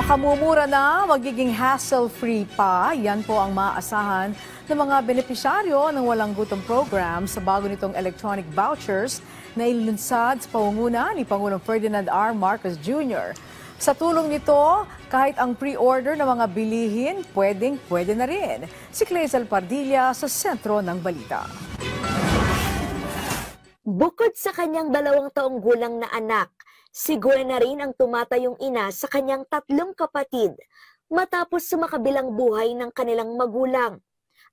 Makamumura na, magiging hassle-free pa. Yan po ang maaasahan ng mga benepisyaryo ng Walang Gutom program sa bago nitong electronic vouchers na ilunsad sa pangunguna ni Pangulong Ferdinand R. Marcos Jr. Sa tulong nito, kahit ang pre-order ng mga bilihin, pwede na rin. Si Clazel Pardilla sa sentro ng balita. Bukod sa kanyang 2 taong gulang na anak, si Gwen na rin ang tumatayong ina sa kanyang 3 kapatid matapos sumakabilang buhay ng kanilang magulang.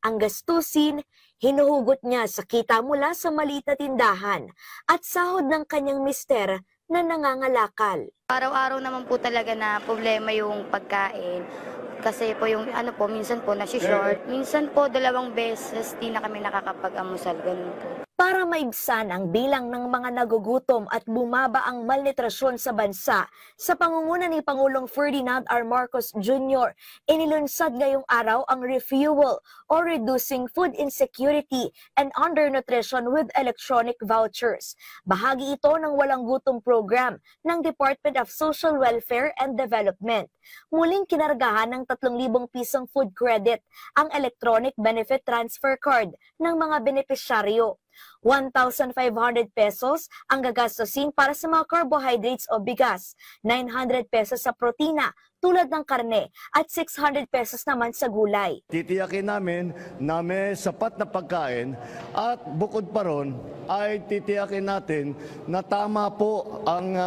Ang gastusin, hinuhugot niya sa kita mula sa maliit na tindahan at sahod ng kanyang mister na nangangalakal. Araw-araw naman po talaga na problema yung pagkain. Kasi po yung minsan po nasi-short. Minsan po 2 beses di na kami nakakapag-amusal, ganun po. Para maibsan ang bilang ng mga nagugutom at bumaba ang malnutrasyon sa bansa, sa pangunguna ni Pangulong Ferdinand R. Marcos Jr., inilunsad ngayong araw ang Refuel o Reducing Food Insecurity and Undernutrition with Electronic Vouchers. Bahagi ito ng Walang Gutom program ng Department of Social Welfare and Development. Muling kinargahan ng 3,000 pisong food credit ang electronic benefit transfer card ng mga benepisyaryo. 1,500 pesos ang gagastusin para sa mga carbohydrates o bigas, 900 pesos sa protina tulad ng karne at 600 pesos naman sa gulay. Titiyakin namin na may sapat na pagkain at bukod pa ron ay titiyakin natin na tama po ang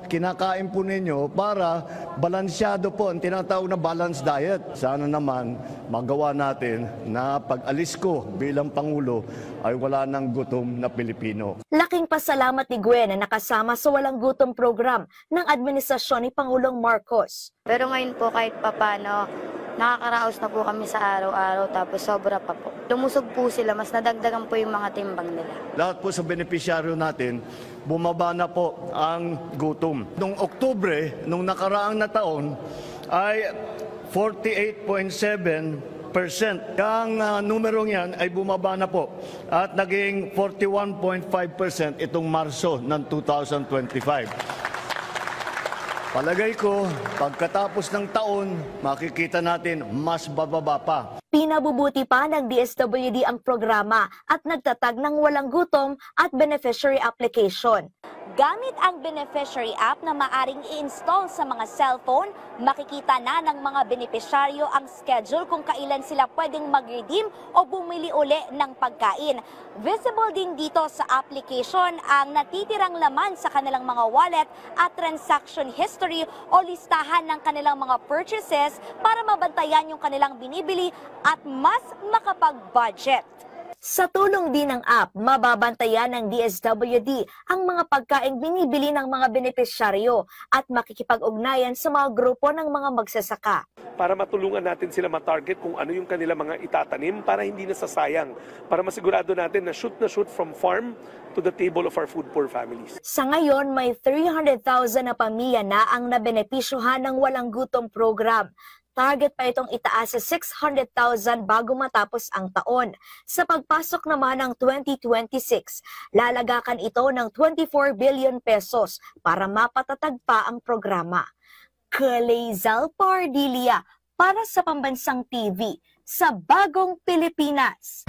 kinakain po ninyo para balansyado po ang tinatawag na balanced diet. Sana naman magawa natin na pag-alis ko bilang Pangulo ay wala nang gutom na Pilipino. Laking pasalamat ni Gwen na nakasama sa Walang Gutom program ng administrasyon ni Pangulong Marcos. Pero ngayon po kahit papano, nakakaraos na po kami sa araw-araw tapos sobra pa po. Lumusog po sila, mas nadagdagan po yung mga timbang nila. Lahat po sa benepisyaryo natin, bumaba na po ang gutom. Noong Oktubre, nung nakaraang na taon, ay 48.7%. Ang numerong yan ay bumaba na po at naging 41.5% itong Marso ng 2025. Palagay ko, pagkatapos ng taon, makikita natin mas bababa pa. Pinabubuti pa ng DSWD ang programa at nagtatag ng Walang Gutom at beneficiary application. Gamit ang beneficiary app na maaring i-install sa mga cellphone, makikita na ng mga benepisyaryo ang schedule kung kailan sila pwedeng mag-redeem o bumili uli ng pagkain. Visible din dito sa application ang natitirang laman sa kanilang mga wallet at transaction history o listahan ng kanilang mga purchases para mabantayan yung kanilang binibili at mas makapag-budget. Sa tulong din ng app, mababantayan ng DSWD ang mga pagkaing binibili ng mga benepisyaryo at makikipag-ugnayan sa mga grupo ng mga magsasaka. Para matulungan natin sila ma-target kung ano yung kanila mga itatanim para hindi nasasayang. Para masigurado natin na shoot from farm to the table of our food poor families. Sa ngayon, may 300,000 na pamilya na ang nabenepisyuhan ng Walang Gutom program. Target pa itong itaas sa 600,000 bago matapos ang taon. Sa pagpasok naman ng 2026, lalagakan ito ng 24 billion pesos para mapatatag pa ang programa. Clazel Pardilla para sa Pambansang TV sa Bagong Pilipinas.